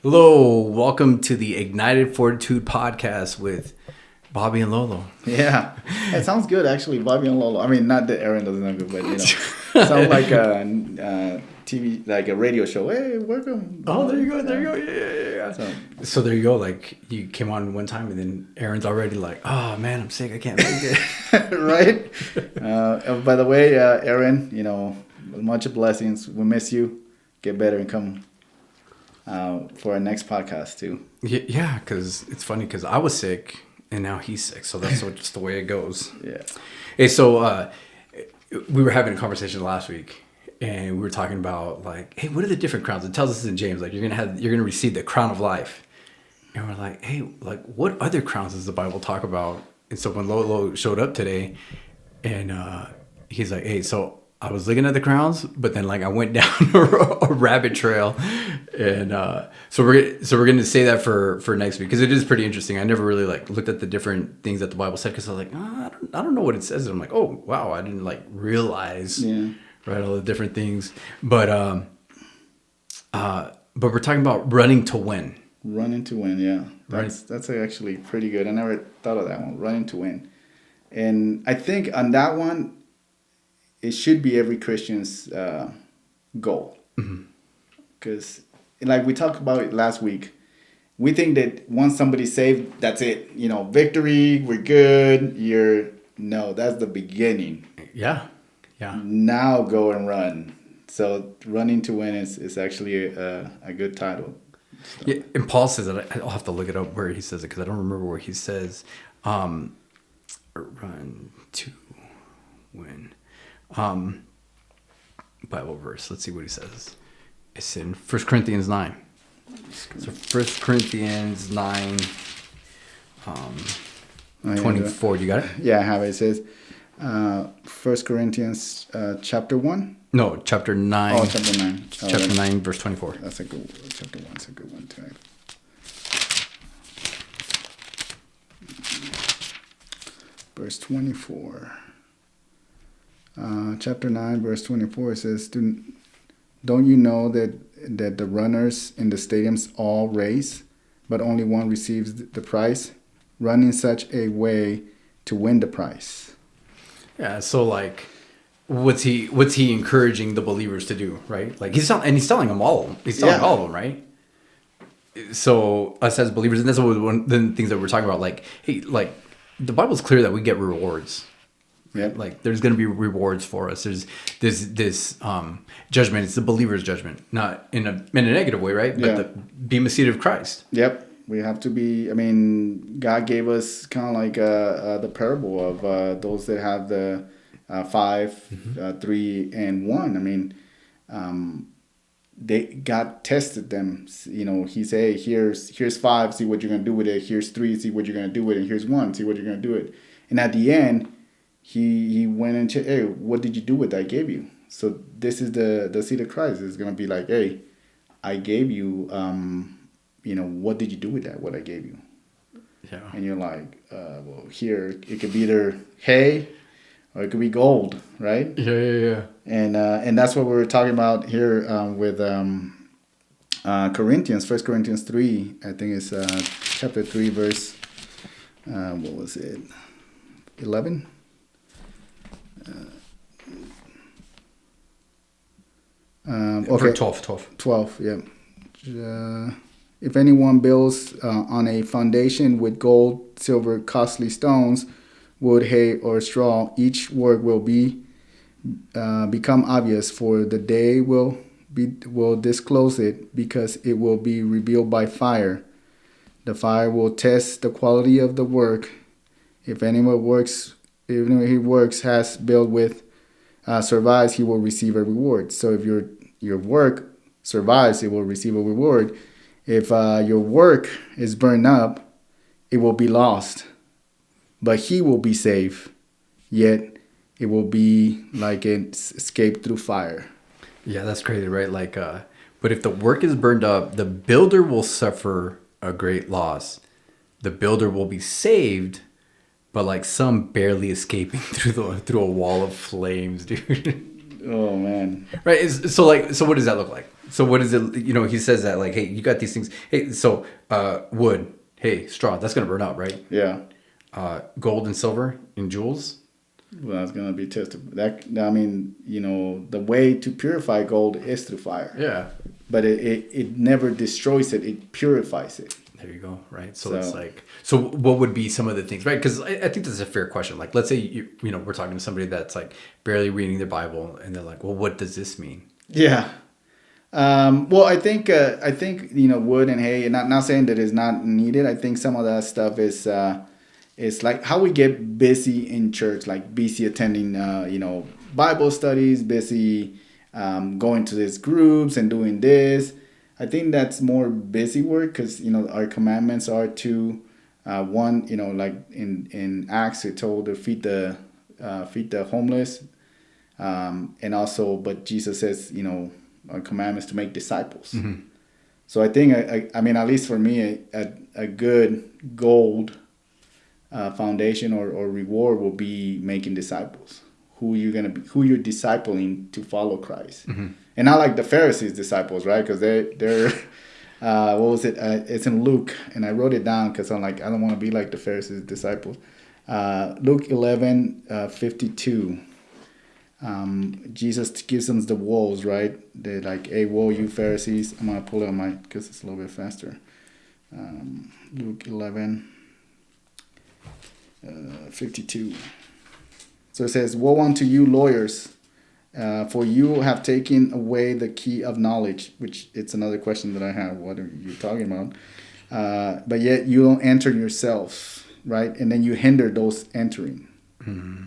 Hello, welcome to the Ignited Fortitude podcast with Bobby and Lolo. Yeah, it sounds good actually, Bobby and Lolo. I mean, not that Aaron doesn't have it, but sounds like a TV, like a radio show. Hey, welcome. Oh, there you go, yeah. So there you go. Like you came on one time, and then Aaron's already like, "Oh man, I'm sick. I can't make it." Right. By the way, Aaron, much blessings. We miss you. Get better and come for our next podcast too. Yeah, because it's funny because I was sick and now he's sick, so that's just the way it goes. Yeah. Hey, so we were having a conversation last week, and we were talking about like, hey, what are the different crowns? It tells us in James like you're gonna receive the crown of life, and we're like, hey, like what other crowns does the Bible talk about? And so when Lolo showed up today, and he's like, hey, so I was looking at the crowns, but then like I went down a rabbit trail, and so we're gonna say that for next week because it is pretty interesting. I never really like looked at the different things that the Bible said because I was like, I don't know what it says. And I'm like, oh wow, I didn't like realize right all the different things. But we're talking about running to win. Running to win, yeah. That's actually pretty good. I never thought of that one. Running to win, and I think on that one, it should be every Christian's goal. Because, like we talked about it last week, we think that once somebody's saved, that's it. Victory, we're good. No, that's the beginning. Yeah. Now go and run. So running to win is actually a good title. So. Yeah, and Paul says that. I'll have to look it up where he says it because I don't remember where he says run to win. Bible verse. Let's see what he says. It's in 1 Corinthians 9. So 1 Corinthians 9, 24. You got it? Yeah, I have it. It says 1 Corinthians chapter 1. No, chapter 9. Oh, chapter 9. Chapter 9, verse 24. That's a good one. Chapter 1 is a good one tonight. Verse 24. Chapter 9, verse 24 says, don't you know that the runners in the stadiums all race, but only one receives the prize? Run in such a way to win the prize. Yeah, so like, what's he encouraging the believers to do, right? Like he's telling them all. He's telling all of them, right? So us as believers, and that's one of the things that we're talking about. Like, hey, like the Bible's clear that we get rewards. Yep. Like there's going to be rewards for us. There's this judgment. It's the believer's judgment, not in a negative way, right? But the bema seat of Christ. Yep. We have to be. I mean, God gave us kind of like the parable of those that have the 5, 3, and 1. I mean, God tested them. He said, hey, here's 5. See what you're gonna do with it. Here's 3. See what you're gonna do with it. And here's 1. See what you're gonna do with it. And at the end, He went and checked, hey, what did you do with that I gave you? So this is the seed of Christ. It's going to be like, hey, I gave you, what did you do with that, what I gave you? Yeah. And you're like, well, here, it could be either hay or it could be gold, right? Yeah. And that's what we were talking about here with Corinthians, 1 Corinthians 3. I think it's chapter 3, verse, what was it, 11? Okay. 12, yeah. If anyone builds on a foundation with gold, silver, costly stones, wood, hay, or straw, each work will become obvious, for the day will disclose it, because it will be revealed by fire. The fire will test the quality of the work. If anyone works, even if he works, has built with, survives, he will receive a reward. So if your work survives, it will receive a reward. If your work is burned up, it will be lost, but he will be saved, yet it will be like it escaped through fire. Yeah, that's crazy, right? Like, but if the work is burned up, the builder will suffer a great loss. The builder will be saved, but like some barely escaping through a wall of flames, dude. Oh man! Right. So what does that look like? So what is it? He says that like, hey, you got these things. Hey, so wood. Hey, straw. That's gonna burn up, right? Yeah. Gold and silver and jewels. Well, that's gonna be tested. The way to purify gold is through fire. Yeah. But it never destroys it. It purifies it. There you go. Right. So it's like, so what would be some of the things, right? Because I think that's a fair question. Like, let's say we're talking to somebody that's like barely reading their Bible, and they're like, well, what does this mean? Yeah. Well, I think wood and hay. Not saying that it's not needed. I think some of that stuff is like how we get busy in church, like busy attending Bible studies, busy going to these groups and doing this. I think that's more busy work because our commandments are to one, like in Acts it told to feed the homeless, and also, but Jesus says our commandments to make disciples. Mm-hmm. So I think I mean, at least for me, a good gold foundation or reward will be making disciples. Who you're discipling to follow Christ. Mm-hmm. And not like the Pharisees' disciples, right? Because they're what was it? It's in Luke, and I wrote it down because I'm like, I don't want to be like the Pharisees' disciples. Luke 11:52. Jesus gives them the woes, right? They're like, hey, woe you Pharisees. I'm going to pull it on because it's a little bit faster. Luke 11:52. So it says, woe unto you lawyers, for you have taken away the key of knowledge, which it's another question that I have. What are you talking about? But yet you don't enter yourselves, right? And then you hinder those entering. Mm-hmm.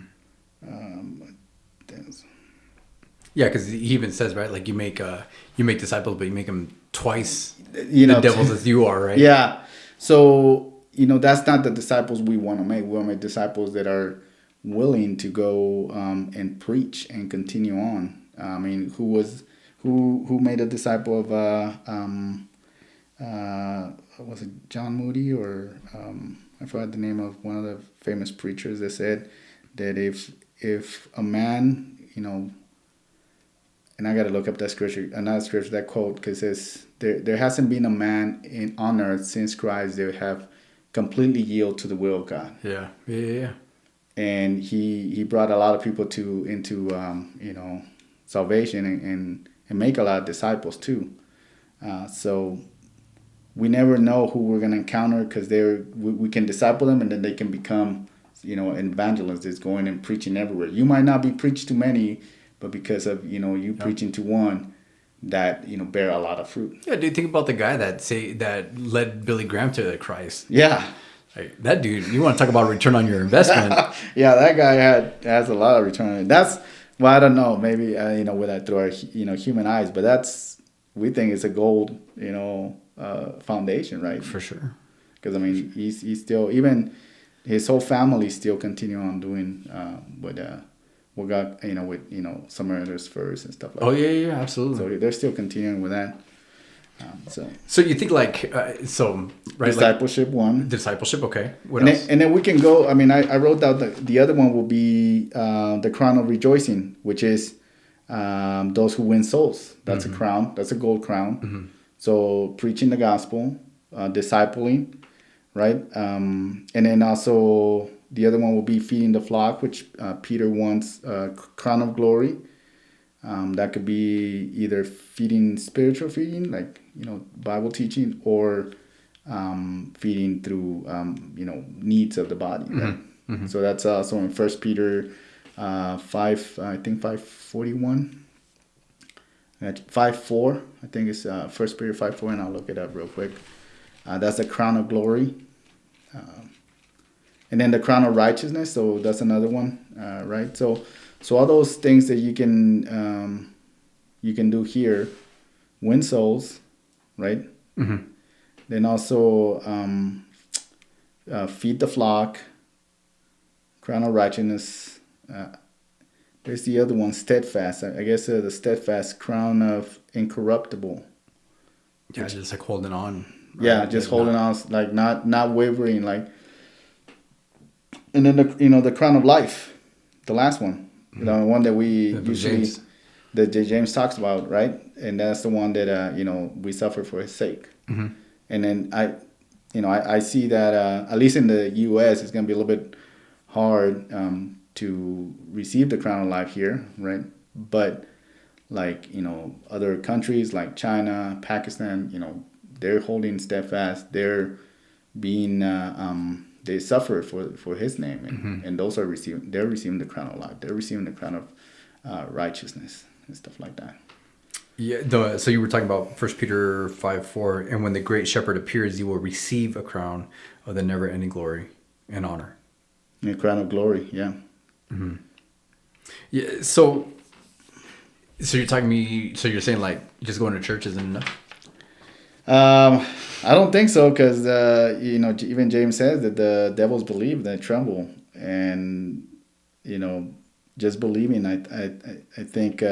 Yeah, because he even says, right, like you make disciples, but you make them twice the devils as you are, right? Yeah. So, that's not the disciples we want to make. We want to make disciples that are willing to go and preach and continue on. I mean, who made a disciple of was it John Moody or I forgot the name of one of the famous preachers that said that if a man, and I got to look up that scripture, that quote, because it says there hasn't been a man on earth since Christ that have completely yield to the will of God. Yeah. And he brought a lot of people into salvation and make a lot of disciples too. So we never know who we're going to encounter because we can disciple them and then they can become an evangelist that's going and preaching everywhere. You might not be preached to many, but because of you preaching to one, that bear a lot of fruit. Yeah, do you think about the guy that led Billy Graham to Christ? Yeah. Like, that dude, you want to talk about return on your investment? Yeah, that guy has a lot of return. That's I don't know, maybe with that through our human eyes, but we think it's a gold foundation, right? For sure. Because I mean, he's still, even his whole family still continue on doing what God with Samaritan's first and stuff like that. Oh yeah, absolutely. So they're still continuing with that. So you think right? Discipleship one. Discipleship, okay. What else? And then we can go. I mean, I wrote down the other one will be the crown of rejoicing, which is those who win souls. That's a crown. That's a gold crown. Mm-hmm. So preaching the gospel, discipling, right? And then also the other one will be feeding the flock, which Peter wants crown of glory. That could be either spiritual feeding, like Bible teaching, or feeding through needs of the body. Right? Mm-hmm. Mm-hmm. So that's also in 1 Peter 5, I think 5:41. 5:4, I think it's 1 Peter 5:4, and I'll look it up real quick. That's the crown of glory, and then the crown of righteousness. So that's another one, right? So all those things that you can do here, win souls, right? Mm-hmm. Then also feed the flock, crown of righteousness. There's the other one, steadfast. I guess the steadfast crown of incorruptible. Yeah, just like holding on. Right? Yeah, just holding on, like not wavering, like. And then the crown of life, the last one. The one that we usually that James talks about, right? And that's the one that we suffer for his sake. Mm-hmm. And then I see that at least in the U.S. it's going to be a little bit hard to receive the crown of life here, right? But like other countries like China, Pakistan, they're holding steadfast. They're being they suffer for his name, and those are they're receiving the crown of life. They're receiving the crown of righteousness and stuff like that. Yeah. So you were talking about 1 Peter 5:4, and when the great shepherd appears, you will receive a crown of the never-ending glory and honor. A crown of glory, yeah. Mm-hmm. Yeah. So you're talking me. So you're saying like just going to church isn't enough? I don't think so, because even James says that the devils believe, they tremble, and just believing. I think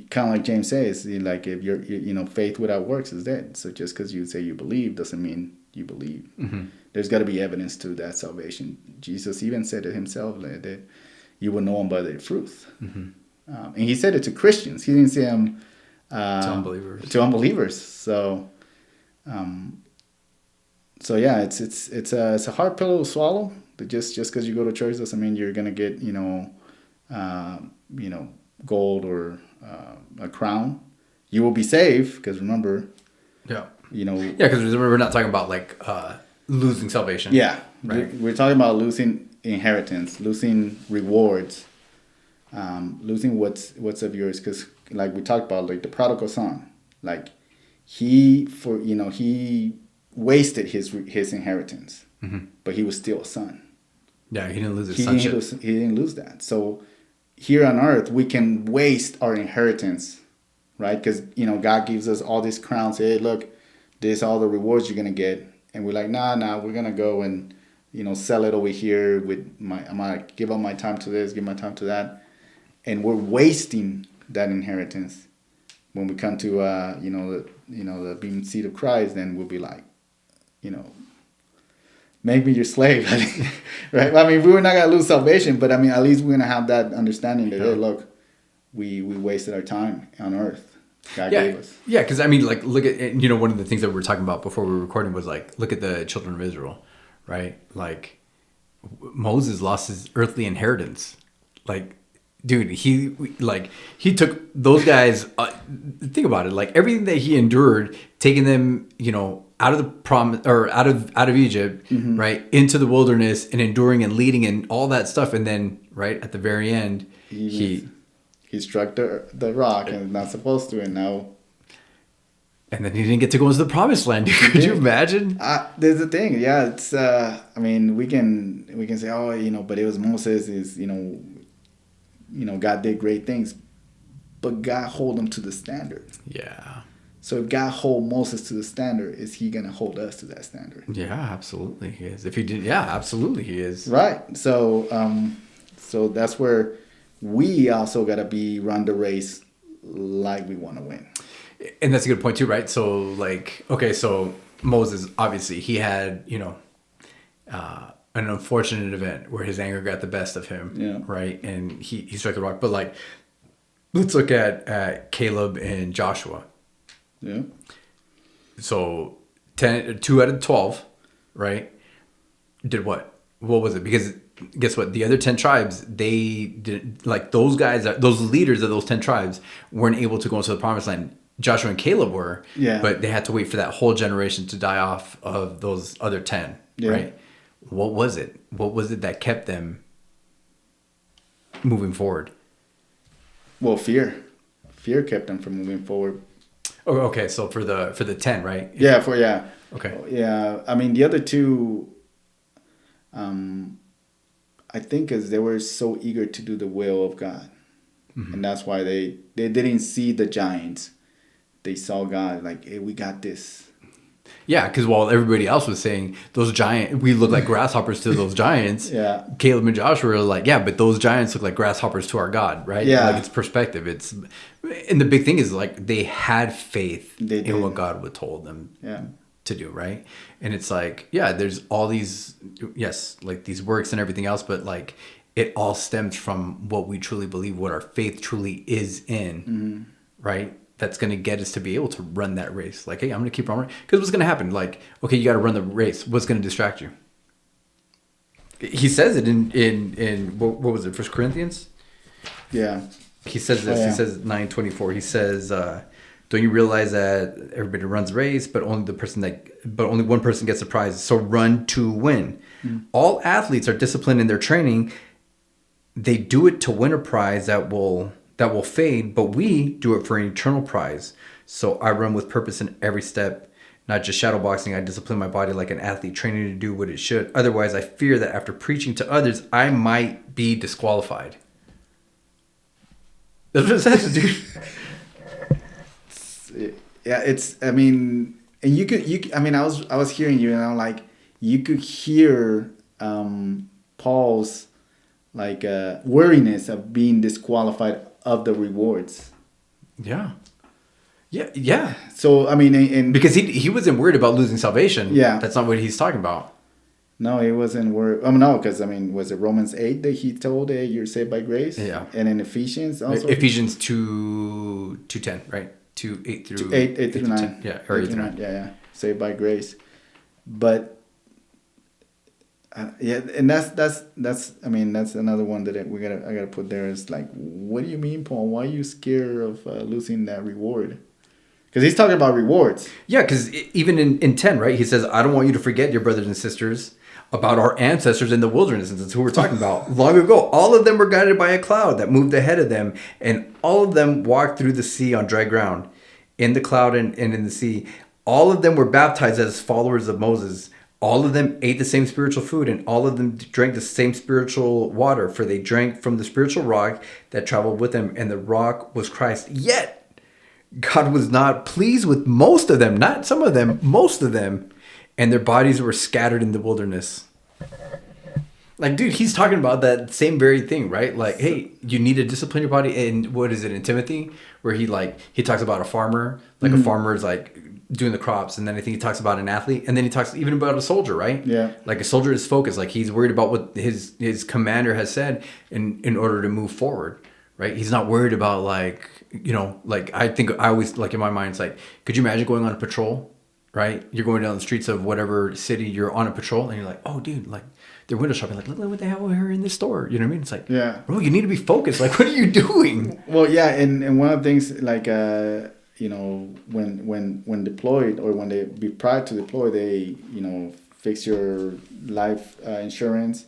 kind of like James says, like if you're faith without works is dead. So just because you say you believe doesn't mean you believe. Mm-hmm. There's got to be evidence to that salvation. Jesus even said it himself that you will know them by their fruit. Mm-hmm. And he said it to Christians. He didn't say them to unbelievers. To unbelievers. So, yeah, it's a hard pill to swallow. But just because you go to church doesn't mean you're gonna get gold or a crown. You will be saved, because remember. Yeah. Because we're not talking about like losing salvation. Yeah. Right. We're talking about losing inheritance, losing rewards, losing what's of yours. Because like we talked about, like the prodigal son, like he wasted his inheritance, but he was still a son. Yeah, he didn't lose his sonship. He didn't lose that. So here on earth, we can waste our inheritance, right? Because God gives us all these crowns. Hey, look, this all the rewards you're gonna get, and we're like, nah, we're gonna go and sell it over here. I'm gonna give up my time to this, give my time to that, and we're wasting that inheritance. When we come to the being seat of Christ, then we'll be like, make me your slave, right? I mean, we're not gonna lose salvation, but I mean, at least we're gonna have that understanding that hey, look, we wasted our time on earth. God gave us. Yeah, because I mean, like, look at one of the things that we were talking about before we were recording was like, look at the children of Israel, right? Like, Moses lost his earthly inheritance. Like, dude, he took those guys. Think about it, like everything that he endured, taking them, out of the promise or out of Egypt, right, into the wilderness, and enduring and leading and all that stuff, and then right at the very end, he struck the rock and not supposed to, and now. And then he didn't get to go into the promised land. Could you imagine? There's the thing, yeah. It's I mean, we can say, oh, but it was Moses. Is God did great things, but God hold him to the standard. Yeah. So if God hold Moses to the standard, is he gonna hold us to that standard? Yeah, absolutely he is. If he did, yeah, absolutely he is. Right. So so that's where we also gotta run the race like we want to win. And that's a good point too, right? So like, okay, so Moses, obviously he had, an unfortunate event where his anger got the best of him, right? And he struck the rock. But like, let's look at Caleb and Joshua. Yeah. So 2 out of 12, right? Did what? What was it? Because guess what? The other 10 tribes, they did, like those guys, those leaders of those 10 tribes weren't able to go into the promised land. Joshua and Caleb were, but they had to wait for that whole generation to die off of those other 10, right? What was it? What was it that kept them moving forward? Well, fear. Fear kept them from moving forward. Oh, okay. So for the 10, right? Yeah. Okay. Yeah. I mean, the other two, I think, because they were so eager to do the will of God, and that's why they didn't see the giants. They saw God like, hey, we got this. Yeah, because while everybody else was saying those giants, we look like grasshoppers to those giants. Yeah. Caleb and Joshua were like, yeah, but those giants look like grasshoppers to our God, right? Yeah. Like it's perspective. And the big thing is like they had faith in what God would told them to do, right? And it's like, yeah, there's all these, yes, like these works and everything else, but like it all stems from what we truly believe, what our faith truly is in, right? That's going to get us to be able to run that race. Like, hey, I'm going to keep on running. Because what's going to happen? Like, okay, you got to run the race. What's going to distract you? He says it in what was it, 1 Corinthians? Yeah. He says this. He says 9:24. He says, "Don't you realize that everybody runs a race, but only one person gets the prize? So run to win. All athletes are disciplined in their training. They do it to win a prize that will fade, but we do it for an eternal prize. So I run with purpose in every step." Not just shadow boxing, I discipline my body like an athlete training to do what it should. Otherwise, I fear that after preaching to others, I might be disqualified. That's what it says, dude. Yeah, I mean, and I was hearing you, and I'm like, you could hear Paul's like worriness of being disqualified of the rewards. Yeah. Yeah. So I mean, and because he wasn't worried about losing salvation. Yeah, that's not what he's talking about. No, he wasn't worried. No, because was it Romans 8 that he told that you're saved by grace? Yeah, and in Ephesians also. Ephesians 2:10, right? 2:8 through 8 through 9. 10. Yeah, or 8 through 9. Yeah, saved by grace, but. And that's another one that I gotta put there is like, what do you mean, Paul? Why are you scared of losing that reward? Because he's talking about rewards. Yeah, because even in 10, right, he says, I don't want you to forget, your brothers and sisters, about our ancestors in the wilderness. And that's who we're talking about. Long ago, all of them were guided by a cloud that moved ahead of them, and all of them walked through the sea on dry ground, in the cloud and in the sea. All of them were baptized as followers of Moses. All of them ate the same spiritual food, and all of them drank the same spiritual water, for they drank from the spiritual rock that traveled with them, and the rock was Christ. Yet, God was not pleased with most of them, not some of them, most of them, and their bodies were scattered in the wilderness. Like, dude, he's talking about that same very thing, right? Like, hey, you need to discipline your body. And what is it in Timothy, where he talks about a farmer, like a farmer is like doing the crops, and then I think he talks about an athlete, and then he talks even about a soldier, right? Yeah. Like a soldier is focused, like he's worried about what his commander has said in order to move forward, right? He's not worried about like I think I always like in my mind it's like, could you imagine going on a patrol, right? You're going down the streets of whatever city, you're on a patrol, and you're like, oh, dude, like they're window shopping, like look what they have over here in this store. You know what I mean? It's like, yeah, bro, you need to be focused. Like, what are you doing? Well, yeah, and one of the things like when deployed or when they be prior to deploy, they fix your life insurance.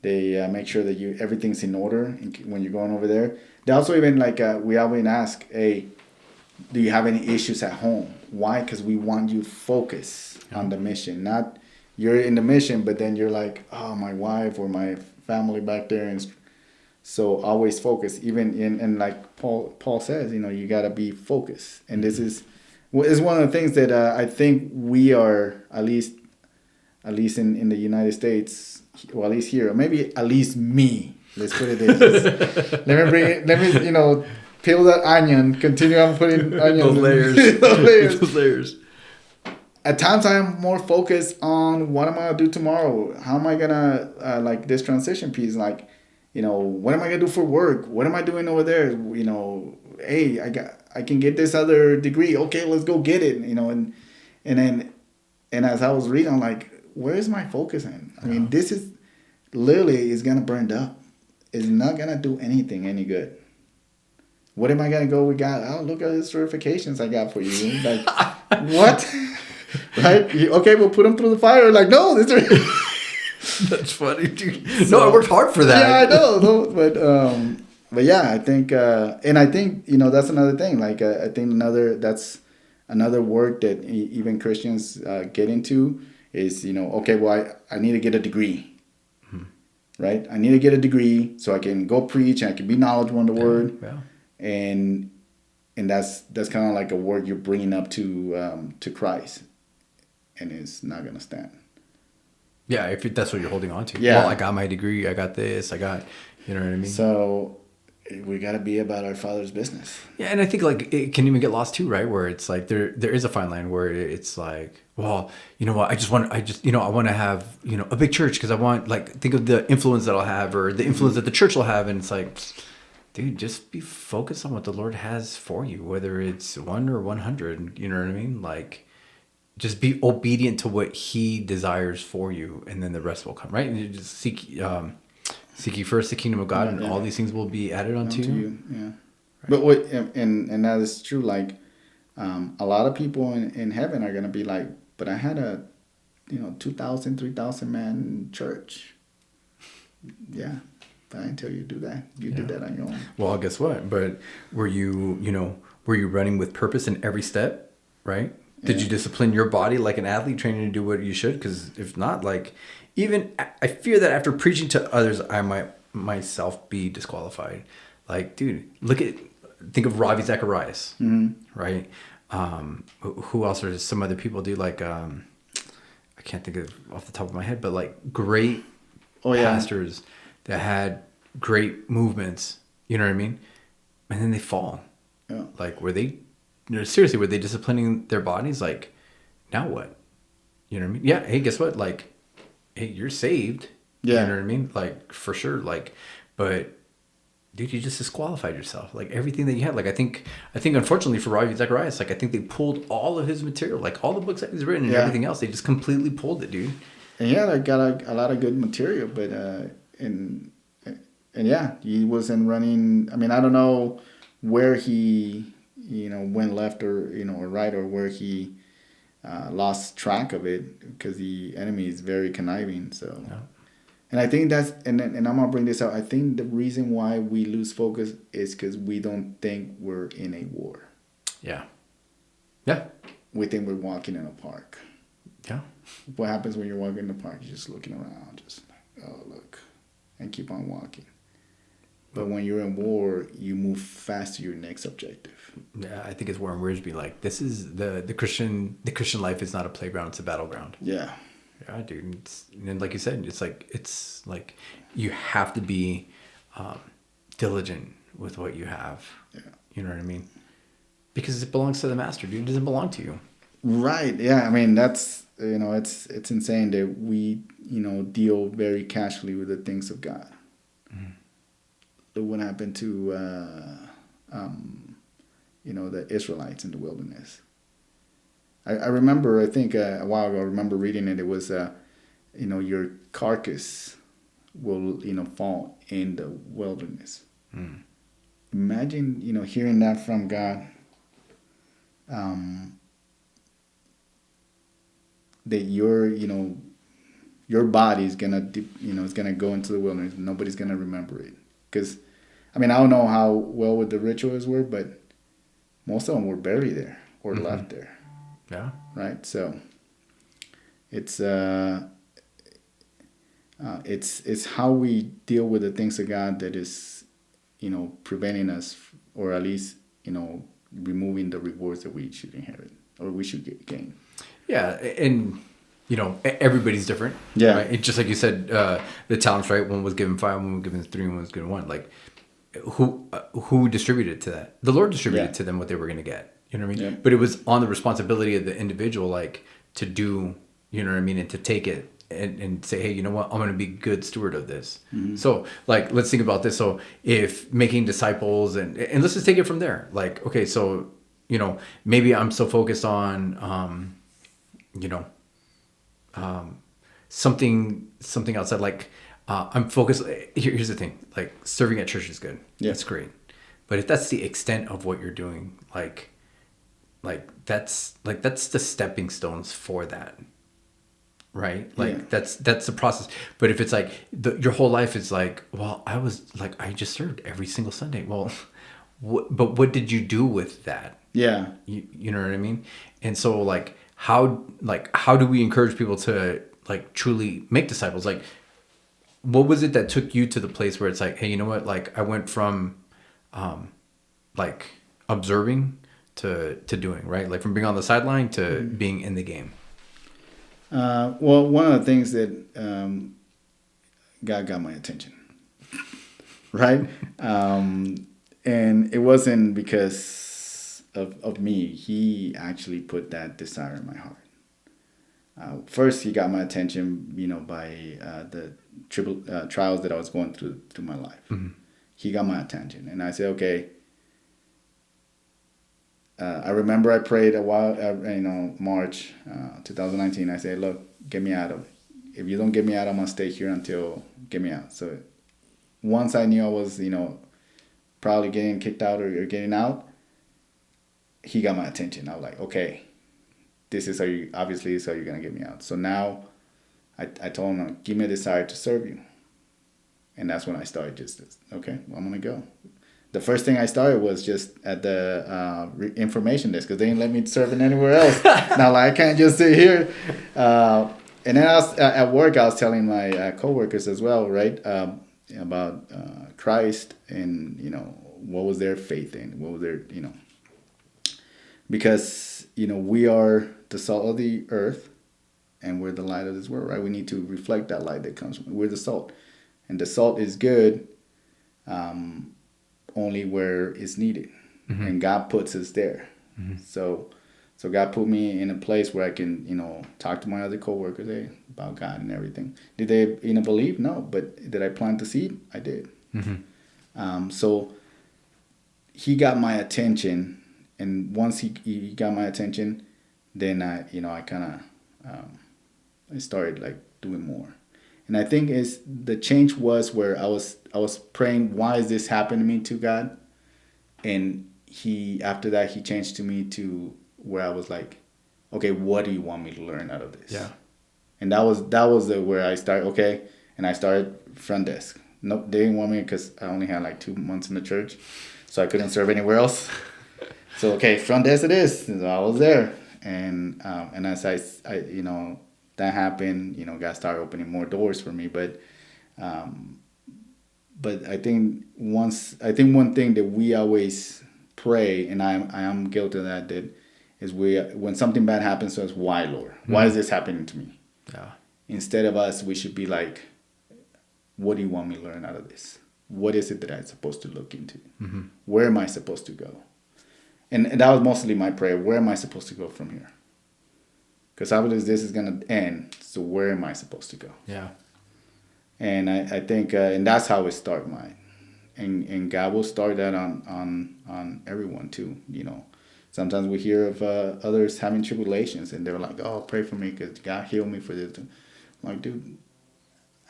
They make sure that everything's in order when you're going over there. They also even we always ask, hey, do you have any issues at home? Why? Because we want you to focus on the mission. Not you're in the mission, but then you're like, oh, my wife or my family back there, and so always focus. Even and like Paul says, you gotta be focused. And this is one of the things that I think we are at least in the United States, well, at least here, or maybe at least me. Let's put it this. Let me peel that onion. Continue on putting onion. Those layers. At times, I am more focused on what am I gonna do tomorrow. How am I gonna like this transition piece? Like, what am I gonna do for work? What am I doing over there? Hey, I can get this other degree. Okay, let's go get it. And as I was reading, I'm like, where is my focus in? I mean, this is literally is gonna burn up. It's not gonna do anything any good. What am I gonna go? Look at the certifications I got for you. Like, what? Right? Okay, we'll put them through the fire. Like, no, this is... That's funny, dude. So, no, I worked hard for that. Yeah, I know. No, but yeah, I think, and I think that's another thing. Like, I think that's another word that even Christians get into is okay, well, I need to get a degree. Right? I need to get a degree so I can go preach and I can be knowledgeable in the word. Yeah. And that's kind of like a word you're bringing up to Christ, and it's not gonna stand. Yeah, if that's what you're holding on to. Yeah. Well, I got my degree. I got this. I got, you know what I mean. So, we got to be about our Father's business. Yeah, and I think like it can even get lost too, right? Where it's like there is a fine line where it's like, well, you know what, I want to have, you know, a big church because I want, like, think of the influence that I'll have or the influence that the church will have, and it's like, dude, just be focused on what the Lord has for you, whether it's 1 or 100. You know what I mean? Like, just be obedient to what He desires for you, and then the rest will come. Right? And you just seek ye first the kingdom of God, and all these things will be added unto you. Yeah. Right. But what and that is true. Like, a lot of people in heaven are gonna be like, but I had a, 2,000, 3,000 man church. Yeah. I didn't tell you to do that. You did that on your own. Well, guess what? But were you running with purpose in every step, right? Did you discipline your body like an athlete training to do what you should? Because if not, like, even I fear that after preaching to others, I might myself be disqualified. Like, dude, think of Ravi Zacharias, right? Who else are some other people? Do like I can't think of off the top of my head, but like great pastors that had great movements, you know what I mean? And then they fall. Yeah. Like, were they disciplining their bodies? Like, now what? You know what I mean? Yeah. Hey, guess what? Like, hey, you're saved. Yeah. You know what I mean? Like, for sure. Like, but dude, you just disqualified yourself. Like, everything that you had. Like, I think unfortunately for Ravi Zacharias, like, I think they pulled all of his material, like all the books that he's written and everything else. They just completely pulled it, dude. And I got a lot of good material, but and he wasn't running. I mean, I don't know where he went left or or right, or where he lost track of it, because the enemy is very conniving. So, and I think that's and I'm gonna bring this out. I think the reason why we lose focus is because we don't think we're in a war. Yeah. Yeah. We think we're walking in a park. Yeah. What happens when you're walking in the park? You're just looking around, just like, oh, look, and keep on walking. But when you're in war, you move fast to your next objective. Yeah, I think it's Warren Wiersbe. Like, this is the Christian life is not a playground; it's a battleground. Yeah, yeah, dude. And like you said, it's like you have to be diligent with what you have. Yeah, you know what I mean? Because it belongs to the master, dude. It doesn't belong to you. Right. Yeah. I mean, that's it's insane that we deal very casually with the things of God. Mm-hmm. Look what happened to the Israelites in the wilderness. I remember, I think a while ago, I remember reading it. It was your carcass will fall in the wilderness. Mm. Imagine hearing that from God. That your body is gonna is gonna go into the wilderness. Nobody's gonna remember it, because I mean, I don't know how well what the rituals were, but most of them were buried there or left there. Yeah. Right. So it's how we deal with the things of God that is preventing us, or at least removing the rewards that we should inherit or we should gain. Yeah, and everybody's different. Yeah, right? Just like you said, the talents, right? One was given 5, one was given 3, one was given 1. Like, who distributed to that? The Lord distributed to them what they were going to get. You know what I mean? Yeah. But it was on the responsibility of the individual, like, to do. You know what I mean? And to take it and say, hey, you know what? I'm going to be a good steward of this. Mm-hmm. So, like, let's think about this. So, if making disciples, and let's just take it from there. Like, okay, so maybe I'm so focused on something outside, like I'm focused. Here's the thing, like, serving at church is good. Yeah. That's great. But if that's the extent of what you're doing, like that's the stepping stones for that. Right? Like, that's the process. But if it's like your whole life is like, well, I just served every single Sunday. Well, but what did you do with that? Yeah. You know what I mean? And so, like, how do we encourage people to, like, truly make disciples? Like, what was it that took you to the place where it's like, hey, you know what? Like, I went from, like, observing to doing, right? Like, from being on the sideline to being in the game. Well, one of the things that God got my attention. right? And it wasn't because of me. He actually put that desire in my heart. First, he got my attention, by the trials that I was going through my life. Mm-hmm. He got my attention, and I said, okay. I remember I prayed a while, March 2019. I said, look, get me out of it. If you don't get me out, I'm going to stay here until get me out. So once I knew I was, probably getting kicked out or getting out, he got my attention. I was like, okay, this is how you're going to get me out. So now I told him, give me a desire to serve you. And that's when I started okay, well, I'm going to go. The first thing I started was just at the information desk because they didn't let me serve in anywhere else. Now, I can't just sit here. And then I was at work. I was telling my coworkers as well, right, about Christ and what was their faith in, what was their because we are the salt of the earth, and we're the light of this world, right? We need to reflect that light that comes from. We're the salt, and the salt is good. Only where it's needed, mm-hmm. and God puts us there. Mm-hmm. So God put me in a place where I can, talk to my other coworkers about God and everything. Did they, believe? No, but did I plant the seed? I did. Mm-hmm. So he got my attention, and once he got my attention, then I kind of, I started doing more. And I think the change was where I was praying, why is this happening to me, to God? And after that he changed to me to where I was like, okay, what do you want me to learn out of this? Yeah. And that was where I started. Okay, and I started front desk. Nope, they didn't want me because I only had 2 months in the church, so I couldn't serve anywhere else. So okay, front desk it is. So I was there, and as I that happened, God started opening more doors for me. But I think one thing that we always pray, and I am guilty of that is when something bad happens to us, why, Lord? Why is this happening to me? Yeah. Instead of us, we should be like, what do you want me to learn out of this? What is it that I'm supposed to look into? Mm-hmm. Where am I supposed to go? And that was mostly my prayer. Where am I supposed to go from here? Because obviously this is going to end. So where am I supposed to go? Yeah. And I think, and that's how it started mine. And God will start that on everyone too. Sometimes we hear of others having tribulations, and they're like, "Oh, pray for me because God healed me for this." I'm like, dude,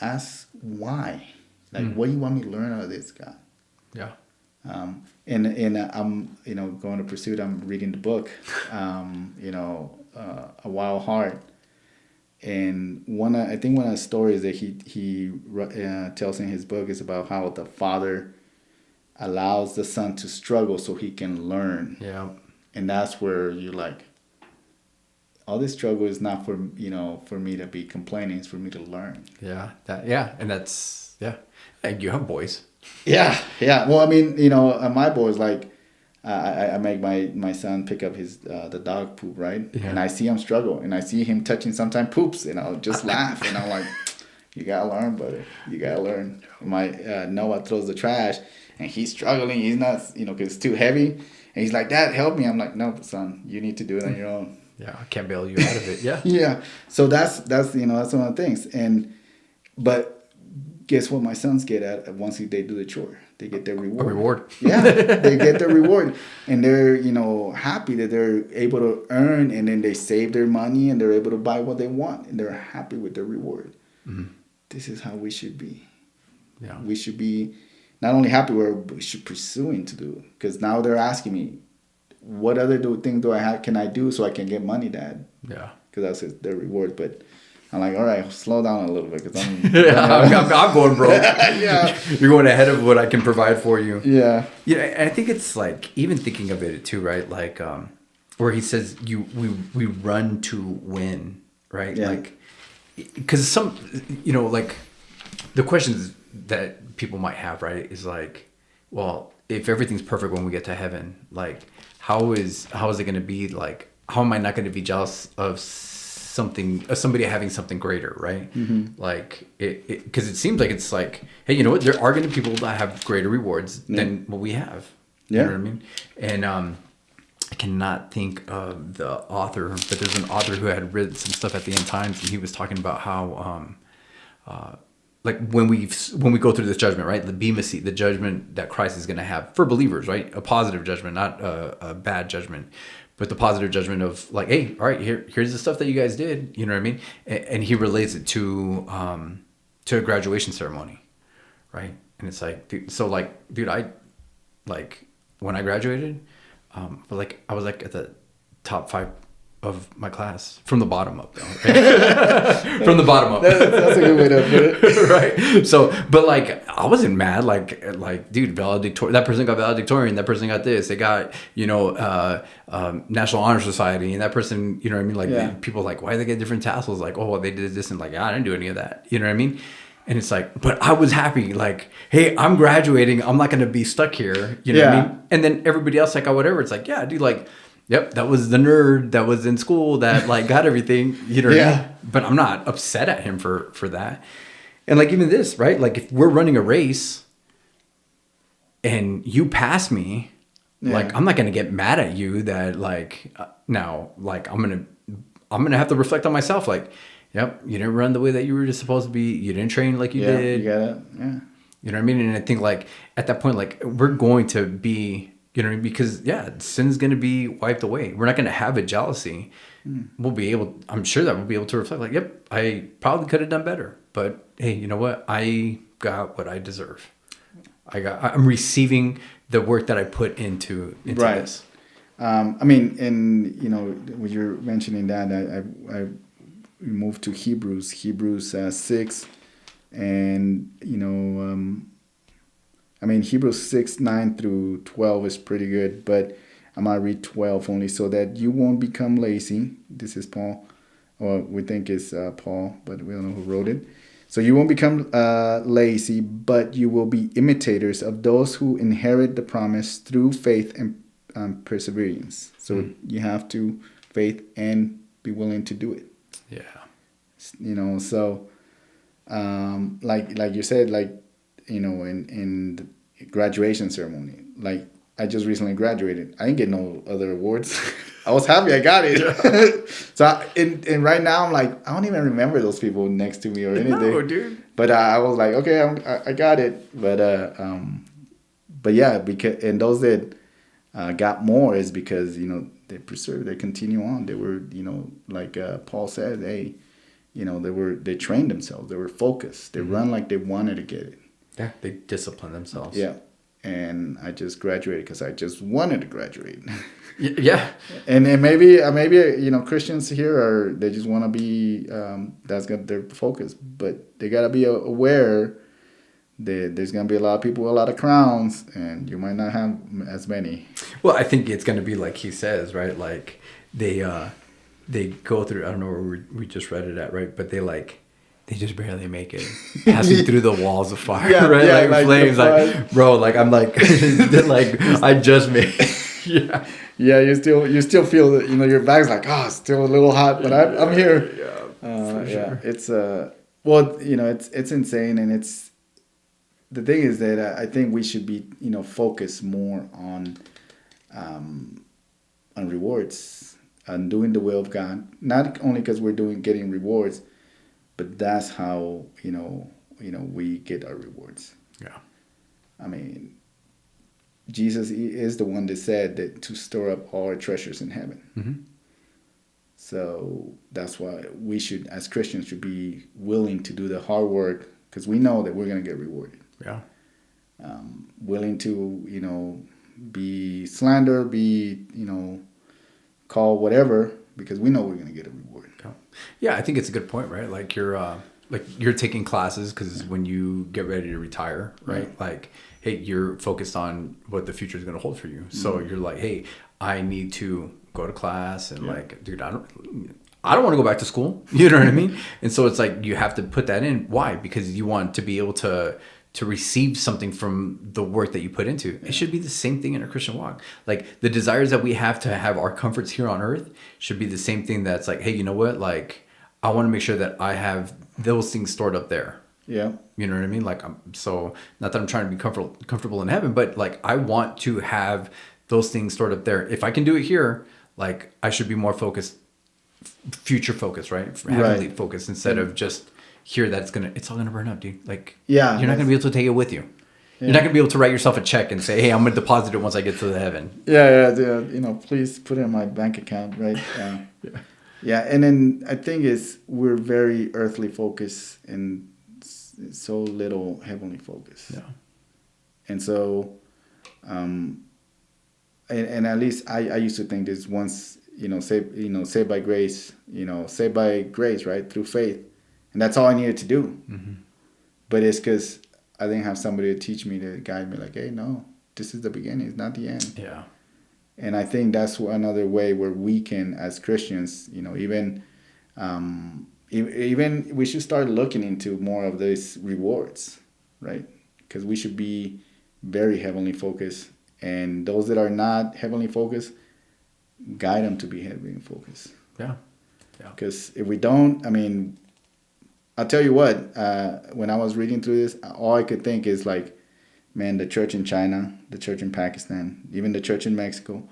ask why. What do you want me to learn out of this, God? Yeah. And I'm going to pursue it. I'm reading the book. A Wild Heart, and one of the stories that he tells in his book is about how the father allows the son to struggle so he can learn. Yeah, and that's where you're like, all this struggle is not for me to be complaining; it's for me to learn. Yeah, and that's and you have boys. Yeah. Well, I mean, my boys I make my son pick up his the dog poop, right? Yeah. And I see him struggle, and I see him touching sometimes poops, and I'll just laugh, and I'm like, you gotta learn, buddy. You gotta learn. My Noah throws the trash, and he's struggling. He's not, because it's too heavy, and he's like, Dad, help me. I'm like, no, son, you need to do it on your own. Yeah, I can't bail you out of it. Yeah. Yeah. So that's that's one of the things, but guess what? My sons get at once they do the chore. They get their reward. A reward. Yeah, they get their reward. And they're, happy that they're able to earn, and then they save their money and they're able to buy what they want, and they're happy with their reward. Mm-hmm. This is how we should be. Yeah. We should be not only happy, we should pursuing to do it. Because now they're asking me, what other thing can I do so I can get money, Dad? Yeah. Because that's their reward. But I'm like, all right, slow down a little bit because I'm going broke. Yeah, you're going ahead of what I can provide for you. Yeah, I think it's even thinking of it too, right? Where he says we run to win, right? Yeah. Because some, the questions that people might have, right, is well, if everything's perfect when we get to heaven, how is it going to be? How am I not going to be jealous of somebody having something greater, right? Like because it seems like it's like, hey, you know what? There are going to be people that have greater rewards than what we have. You know what I mean? And I cannot think of the author, but there's an author who had written some stuff at the end times, and he was talking about how like when we go through this judgment, right? The bema seat, the judgment that Christ is going to have for believers, right? A positive judgment, not a bad judgment, but the positive judgment of like, hey, all right, here's the stuff that you guys did. You know what I mean? And he relates it to a graduation ceremony, right? And it's like, dude, I like when I graduated, but like I was like at the top 5 of my class from the bottom up, though. Right? From the bottom up. That's a good way to put it. Right. So, but like I wasn't mad. Like dude, valedictorian. That person got valedictorian. That person got this. They got National Honor Society, and that person, you know what I mean? Like people like, why do they get different tassels? Like, oh, well, they did this, and like, I didn't do any of that. You know what I mean? And it's like, but I was happy. Like, hey, I'm graduating. I'm not gonna be stuck here. You know what I mean? And then everybody else like, whatever. It's like, yeah, dude, like. Yep, that was the nerd that was in school that like got everything, you know what I mean? But I'm not upset at him for that. And like even this, right? Like if we're running a race and you pass me, like I'm not going to get mad at you that like now like I'm going to have to reflect on myself like, yep, you didn't run the way that you were just supposed to be. You didn't train like you did. You got it. Yeah. You know what I mean? And I think like at that point like we're going to be you know, because sin's going to be wiped away. We're not going to have a jealousy. We'll be able, I'm sure that we'll be able to reflect like, yep, I probably could have done better, but hey, you know what? I got what I deserve. I'm receiving the work that I put into this. I mean, and you know, when you're mentioning that, I moved to Hebrews 6, and you know, I mean, Hebrews 6, 9 through 12 is pretty good, but I'm going to read 12 only so that you won't become lazy. This is Paul, or we think it's Paul, but we don't know who wrote it. So you won't become lazy, but you will be imitators of those who inherit the promise through faith and perseverance. So you have to faith and be willing to do it. Yeah. You know, so like you said, like, you know, in the graduation ceremony, like I just recently graduated. I didn't get no other awards. I was happy I got it. So and right now I'm like, I don't even remember those people next to me or anything. No, dude. But I was like, okay, I got it. But yeah, because and those that got more is because, you know, they preserve, they continue on. They were, you know, like Paul said, you know, they trained themselves. They were focused. They run like they wanted to get it. Yeah, they discipline themselves. Yeah, and I just graduated because I just wanted to graduate. Yeah, and maybe you know, Christians here they just want to be that's their focus, but they gotta be aware that there's gonna be a lot of people with a lot of crowns, and you might not have as many. Well, I think it's gonna be like he says, right? Like they go through. I don't know where we just read it at, right? But they just barely make it, passing through the walls of fire, right? Yeah, like flames, like bro, like I'm like, like I just made. Yeah, you still feel that, you know, your bag's like, it's still a little hot, but I'm here. For sure. It's well, you know, it's insane, and it's the thing is that I think we should be, you know, focused more on rewards and doing the will of God, not only because we're getting rewards. But that's how, you know, we get our rewards. Yeah. I mean, Jesus is the one that said that to store up all our treasures in heaven. Mm-hmm. So that's why we should, as Christians, should be willing to do the hard work because we know that we're going to get rewarded. Yeah. Willing to, you know, be slandered, be, you know, called whatever because we know we're going to get a reward. Yeah, I think it's a good point, right? Like you're taking classes because when you get ready to retire, right? Like, hey, you're focused on what the future is going to hold for you. So you're like, hey, I need to go to class and like, dude, I don't want to go back to school. You know what I mean? And so it's like you have to put that in. Why? Because you want to be able to to receive something from the work that you put into. It should be the same thing in a Christian walk. Like the desires that we have to have our comforts here on earth should be the same thing that's like, hey, you know what? Like I want to make sure that I have those things stored up there. Yeah. You know what I mean? Like, so not that I'm trying to be comfortable in heaven, but like I want to have those things stored up there. If I can do it here, like I should be more focused, future focused, right? Heavenly focused instead of just here that it's all gonna burn up, dude. Like, you're not gonna be able to take it with you. Yeah. You're not gonna be able to write yourself a check and say, hey, I'm gonna deposit it once I get to the heaven. Yeah. You know, please put it in my bank account, right? Yeah. And then I think we're very earthly focused and so little heavenly focused. Yeah. And so, and at least I used to think this once, saved by grace, right? Through faith. And that's all I needed to do. Mm-hmm. But it's because I didn't have somebody to teach me, to guide me like, hey, no, this is the beginning. It's not the end. Yeah. And I think that's another way where we can, as Christians, even we should start looking into more of these rewards, right? Because we should be very heavenly focused. And those that are not heavenly focused, guide them to be heavenly focused. Yeah. Because if we don't, I'll tell you what, when I was reading through this, all I could think is like, man, the church in China, the church in Pakistan, even the church in Mexico,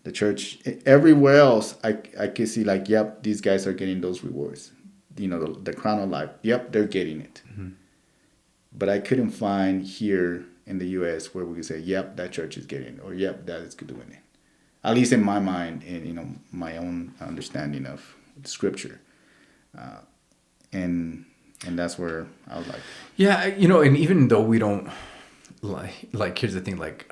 the church everywhere else, I could see like, yep, these guys are getting those rewards. The crown of life. Yep, they're getting it. Mm-hmm. But I couldn't find here in the U.S. where we could say, yep, that church is getting it, or yep, that is doing it. At least in my mind, and my own understanding of Scripture. And that's where I was like, yeah, and even though we don't like here's the thing, like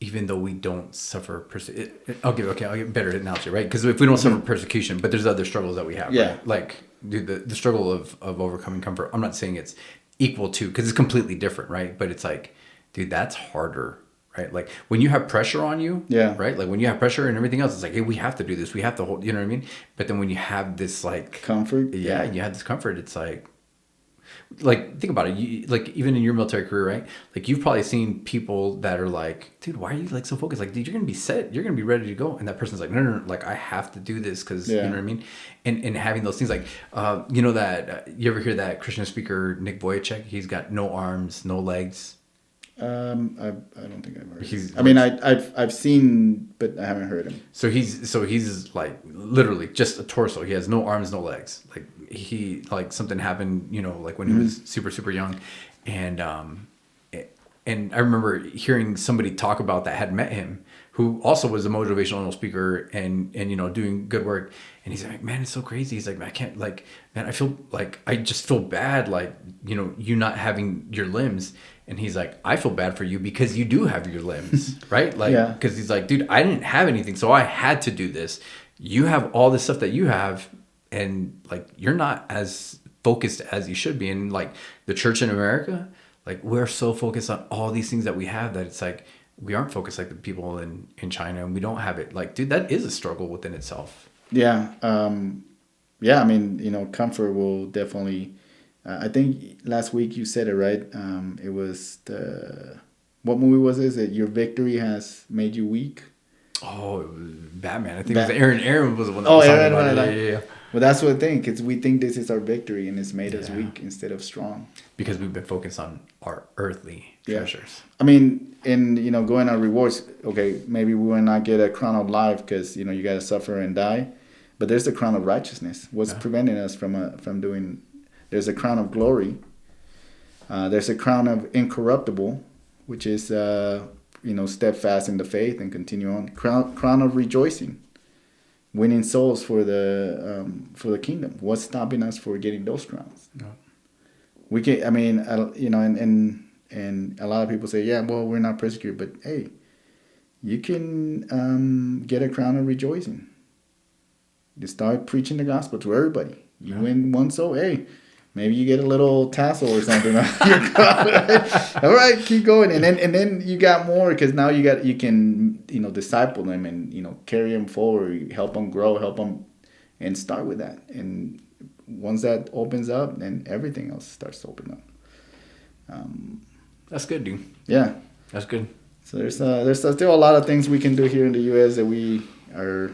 even though we don't suffer I'll give a better analogy, right? Because if we don't suffer persecution, but there's other struggles that we have, right? Like, dude, the struggle of overcoming comfort, I'm not saying it's equal to, because it's completely different, right? But it's like, dude, that's harder, right? Like when you have pressure on you, right? Like when you have pressure and everything else, it's like, hey, we have to do this, we have to hold, you know what I mean? But then when you have this like comfort, you have this comfort, it's like think about it. You, like even in your military career, right? Like you've probably seen people that are like, dude, why are you like so focused? Like, dude, you're gonna be set, you're gonna be ready to go, and that person's like, no, like I have to do this because you know what I mean. And having those things like, that you ever hear that Christian speaker Nick Vujicic? He's got no arms, no legs. I don't think I've heard. I've seen, but I haven't heard him. So he's like literally just a torso. He has no arms, no legs. Like he like something happened, like when he was super super young, and I remember hearing somebody talk about that had met him, who also was a motivational speaker and doing good work. And he's like, man, it's so crazy. He's like, man, I can't, like, man, I feel like, I just feel bad, like, you not having your limbs. And he's like, I feel bad for you because you do have your limbs, right? Like, because he's like, dude, I didn't have anything, so I had to do this. You have all this stuff that you have, and like, you're not as focused as you should be. And like the church in America, like we're so focused on all these things that we have that it's like, we aren't focused like the people in China, and we don't have it. Like, dude, that is a struggle within itself. Yeah. Comfort will definitely, I think last week you said it right. It was what movie was this? That Your Victory Has Made You Weak? Oh, it was Batman. I think it was Aaron. Aaron was the one that was talking about it. Yeah. Well, that's what I think. Because we think this is our victory, and it's made us weak instead of strong. Because we've been focused on our earthly treasures. Going on rewards. Okay, maybe we will not get a crown of life because you got to suffer and die, but there's the crown of righteousness. What's preventing us from doing? There's a crown of glory. There's a crown of incorruptible, which is steadfast in the faith and continue on. Crown of rejoicing. Winning souls for the kingdom. What's stopping us for getting those crowns? No. We can. And a lot of people say, yeah, well, we're not persecuted, but hey, you can get a crown of rejoicing. You start preaching the gospel to everybody. You win one soul. Hey, maybe you get a little tassel or something on your crown. Right? All right, keep going, and then you got more because now you can disciple them and carry them forward, help them grow, help them, and start with that. And once that opens up, then everything else starts to open up. That's good, dude. Yeah. That's good. So there's still a lot of things we can do here in the U.S. that we are,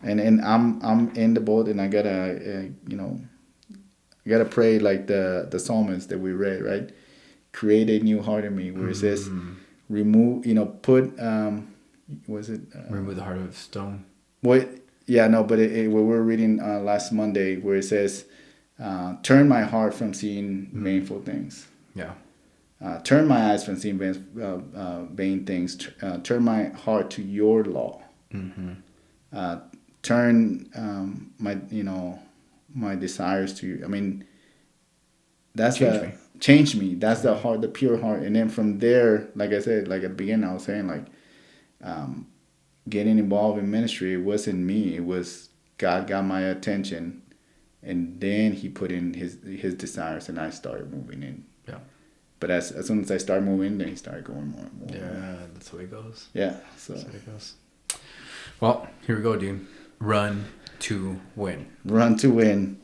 and I'm in the boat, and I gotta pray like the psalmist that we read, right? Create a new heart in me, where it says, remove, put, was it? Remove the heart of stone. What? Yeah, no, but we were reading last Monday where it says, turn my heart from seeing vainful things. Yeah. Turn my eyes from seeing vain things. Turn my heart to your law. Mm-hmm. Turn my desires to you. I mean, that's change me. That's the heart, the pure heart. And then from there, like I said, like at the beginning, I was saying like, getting involved in ministry, it wasn't me. It was God got my attention, and then He put in His desires, and I started moving in. Yeah. But as soon as I started moving, then He started going more and more. Yeah, that's the way it goes. Yeah. So that's the way it goes. Well, here we go, dude. Run to win. Run to win.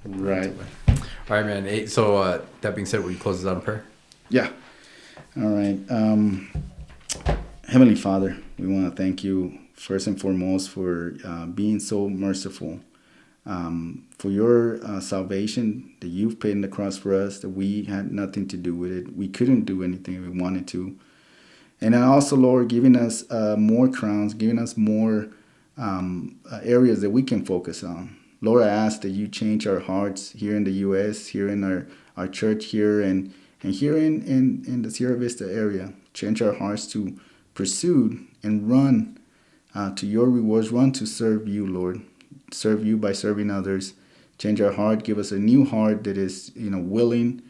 Right. All right, man. So that being said, will you close us out in prayer? Yeah. All right. Heavenly Father, we want to thank you first and foremost for being so merciful, for your salvation that you've paid in the cross for us, that we had nothing to do with it. We couldn't do anything if we wanted to. And then also, Lord, giving us more crowns, giving us more areas that we can focus on. Lord, I ask that you change our hearts here in the U.S., here in our church here, and here in the Sierra Vista area. Change our hearts to pursue and run to your rewards, run to serve you, Lord. Serve you by serving others. Change our heart. Give us a new heart that is, willing.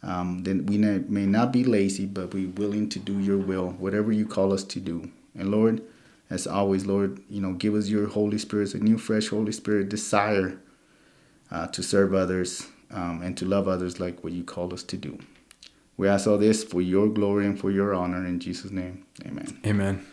That we may not be lazy, but be willing to do your will, whatever you call us to do. And Lord, as always, Lord, give us your Holy Spirit, a new, fresh Holy Spirit desire to serve others and to love others like what you call us to do. We ask all this for your glory and for your honor. In Jesus' name, amen. Amen.